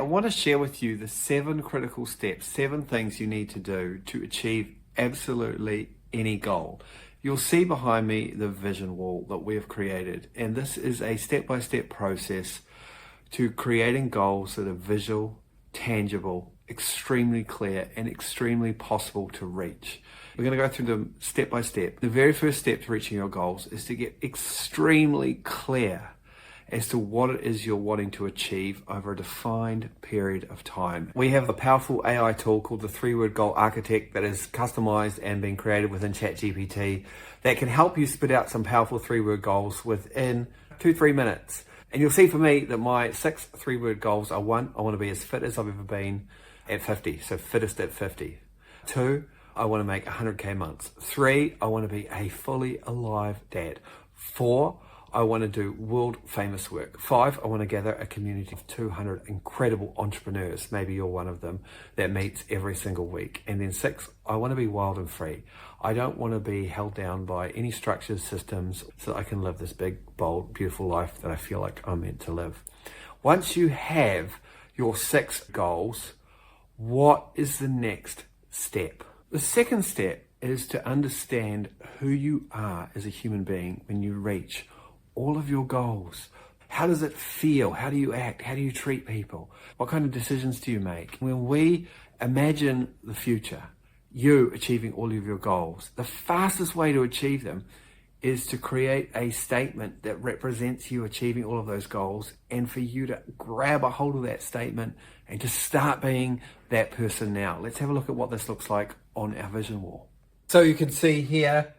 want to share with you the 7 critical steps, 7 things you need to do to achieve absolutely any goal. You'll see behind me the vision wall that we have created, and this is a step-by-step process to creating goals that are visual, tangible, extremely clear, and extremely possible to reach. We're going to go through them step by step. The very first step to reaching your goals is to get extremely clear as to what it is you're wanting to achieve over a defined period of time. We have a powerful AI tool called the 3-word goal architect that is customized and been created within ChatGPT that can help you spit out some powerful 3-word goals within 2-3 minutes. And you'll see for me that my 6 3-word goals are: 1, I want to be as fit as I've ever been at 50, so fittest at 50. 2, I want to make 100K months. 3, I want to be a fully alive dad. 4, I want to do world famous work. 5, I want to gather a community of 200 incredible entrepreneurs, maybe you're one of them, that meets every single week. And then 6, I want to be wild and free. I don't want to be held down by any structures, systems, so that I can live this big, bold, beautiful life that I feel like I'm meant to live. Once you have your 6 goals, what is the next step? The second step is to understand who you are as a human being when you reach all of your goals. How does it feel? How do you act? How do you treat people? What kind of decisions do you make? When we imagine the future, you achieving all of your goals, the fastest way to achieve them is to create a statement that represents you achieving all of those goals, and for you to grab a hold of that statement and to start being that person now. Let's have a look at what this looks like on our vision wall. So you can see here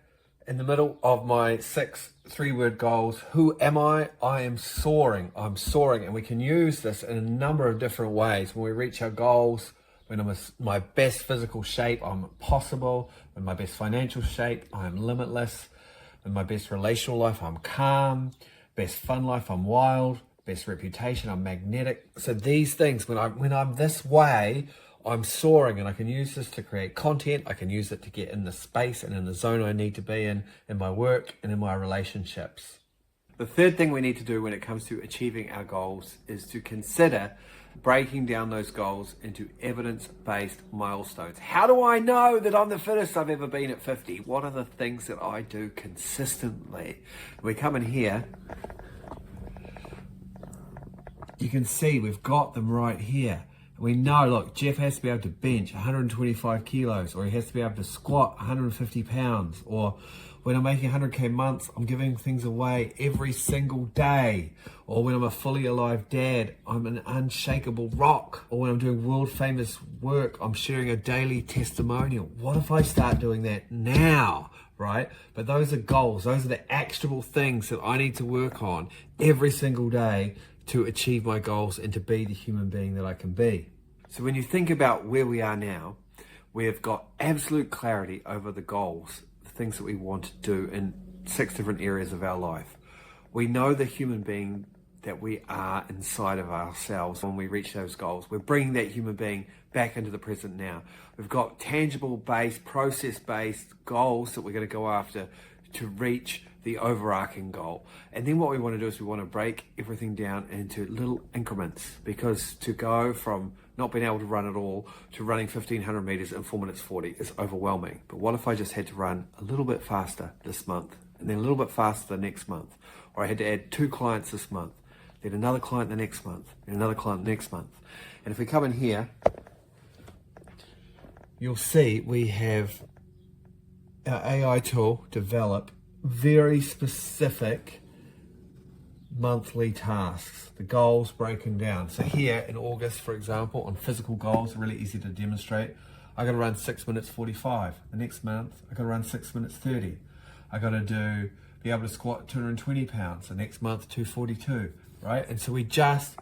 in the middle of my 6 3-word goals, who am I? I am soaring. I'm soaring. And we can use this in a number of different ways. When we reach our goals, when I'm in my best physical shape, I'm possible. In my best financial shape, I'm limitless. In my best relational life, I'm calm. Best fun life, I'm wild. Best reputation, I'm magnetic. So these things, when I'm this way, I'm soaring, and I can use this to create content. I can use it to get in the space and in the zone I need to be in my work and in my relationships. The third thing we need to do when it comes to achieving our goals is to consider breaking down those goals into evidence-based milestones. How do I know that I'm the fittest I've ever been at 50? What are the things that I do consistently? We come in here, you can see we've got them right here. We know, look, Jeff has to be able to bench 125 kilos, or he has to be able to squat 150 pounds, or when I'm making 100K months, I'm giving things away every single day, or when I'm a fully alive dad, I'm an unshakable rock, or when I'm doing world famous work, I'm sharing a daily testimonial. What if I start doing that now, right? But those are goals. Those are the actionable things that I need to work on every single day to achieve my goals and to be the human being that I can be. So when you think about where we are now, we have got absolute clarity over the goals, the things that we want to do in 6 different areas of our life. We know the human being that we are inside of ourselves when we reach those goals. We're bringing that human being back into the present now. We've got tangible-based, process-based goals that we're going to go after to reach the overarching goal. And then what we want to do is we want to break everything down into little increments, because to go from not being able to run at all to running 1500 meters in 4 minutes 40 is overwhelming. But what if I just had to run a little bit faster this month, and then a little bit faster the next month? Or I had to add 2 clients this month, then another client the next month, and another client the next month. And if we come in here, you'll see we have our AI tool develop very specific monthly tasks, the goals broken down. So here in August, for example, on physical goals, really easy to demonstrate. I got to run 6 minutes 45. The next month, I got to run 6 minutes 30. I got to be able to squat 220 pounds. The next month, 242, right? And so we just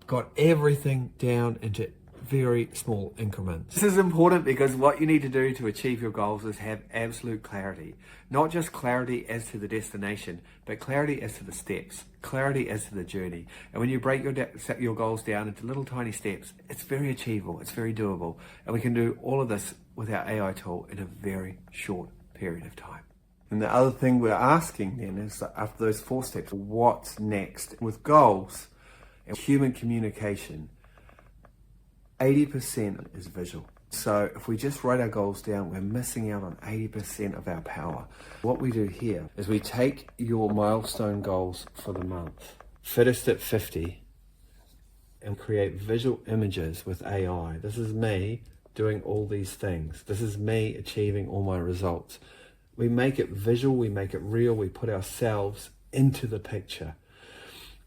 got everything down into very small increments. This is important because what you need to do to achieve your goals is have absolute clarity. Not just clarity as to the destination, but clarity as to the steps, clarity as to the journey. And when you break your goals down into little tiny steps, it's very achievable, it's very doable. And we can do all of this with our AI tool in a very short period of time. And the other thing we're asking then is, after those 4 steps, what's next? With goals and human communication, 80% is visual. So if we just write our goals down, we're missing out on 80% of our power. What we do here is we take your milestone goals for the month, fit us at 50, and create visual images with AI. This is me doing all these things. This is me achieving all my results. We make it visual, we make it real, we put ourselves into the picture.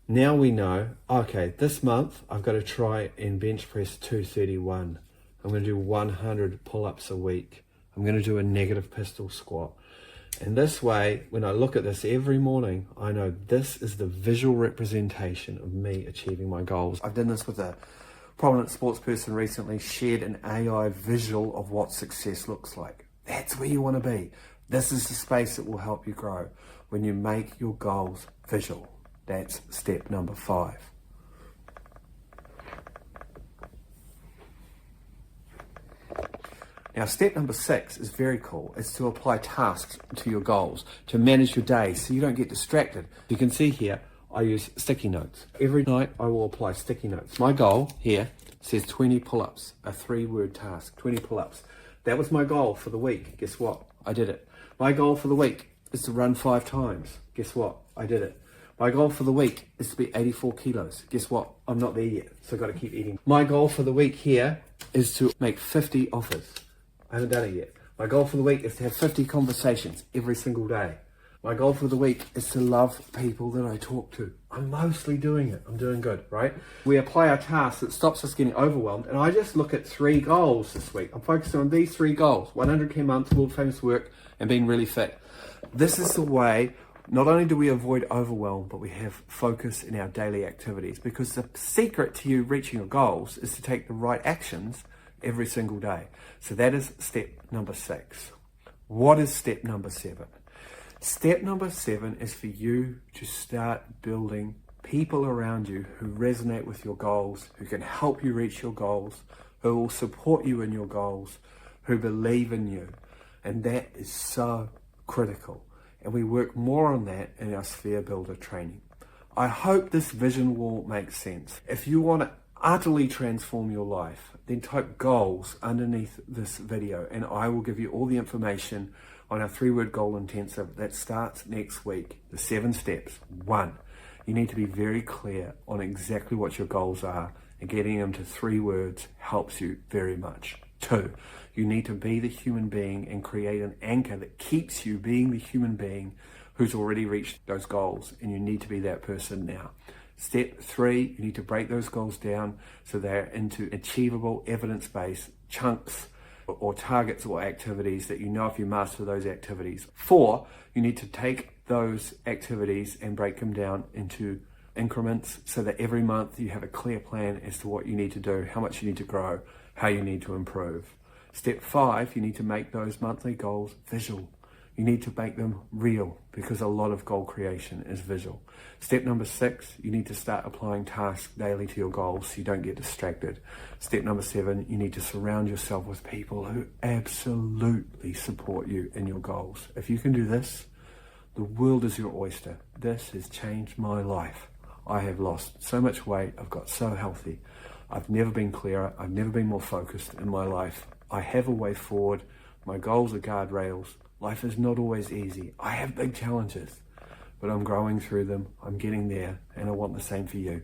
Now we know, okay, this month I've got to try and bench press 231. I'm going to do 100 pull-ups a week. I'm going to do a negative pistol squat. And this way, when I look at this every morning, I know this is the visual representation of me achieving my goals. I've done this with a prominent sports person recently, shared an AI visual of what success looks like. That's where you want to be. This is the space that will help you grow when you make your goals visual. That's step number 5. Now, step number 6 is very cool. It's to apply tasks to your goals, to manage your day so you don't get distracted. You can see here, I use sticky notes. Every night I will apply sticky notes. My goal here says 20 pull-ups, a 3-word task, 20 pull-ups. That was my goal for the week. Guess what? I did it. My goal for the week is to run 5 times. Guess what? I did it. My goal for the week is to be 84 kilos. Guess what? I'm not there yet, so I've got to keep eating. My goal for the week here is to make 50 offers. I haven't done it yet. My goal for the week is to have 50 conversations every single day. My goal for the week is to love people that I talk to. I'm mostly doing it. I'm doing good, right? We apply our tasks that stops us getting overwhelmed, and I just look at 3 goals this week. I'm focusing on these 3 goals: 100k month, world famous work, and being really fit. This is the way, not only do we avoid overwhelm, but we have focus in our daily activities, because the secret to you reaching your goals is to take the right actions every single day. So that is step number 6. What is step number 7? Step number 7 is for you to start building people around you who resonate with your goals, who can help you reach your goals, who will support you in your goals, who believe in you. And that is so critical. And we work more on that in our Sphere Builder training. I hope this vision wall makes sense. If you want to utterly transform your life, then type goals underneath this video and I will give you all the information on our 3-word goal intensive that starts next week. The 7 steps. 1, you need to be very clear on exactly what your goals are, and getting them to 3 words helps you very much. 2, you need to be the human being and create an anchor that keeps you being the human being who's already reached those goals, and you need to be that person now. Step 3, you need to break those goals down so they're into achievable, evidence-based chunks or targets or activities that you know if you master those activities. 4, you need to take those activities and break them down into increments so that every month you have a clear plan as to what you need to do, how much you need to grow, how you need to improve. Step 5, you need to make those monthly goals visual. You need to make them real, because a lot of goal creation is visual. Step number 6, you need to start applying tasks daily to your goals so you don't get distracted. Step number 7, you need to surround yourself with people who absolutely support you in your goals. If you can do this, the world is your oyster. This has changed my life. I have lost so much weight. I've got so healthy. I've never been clearer. I've never been more focused in my life. I have a way forward. My goals are guardrails. Life is not always easy. I have big challenges, but I'm growing through them. I'm getting there, and I want the same for you.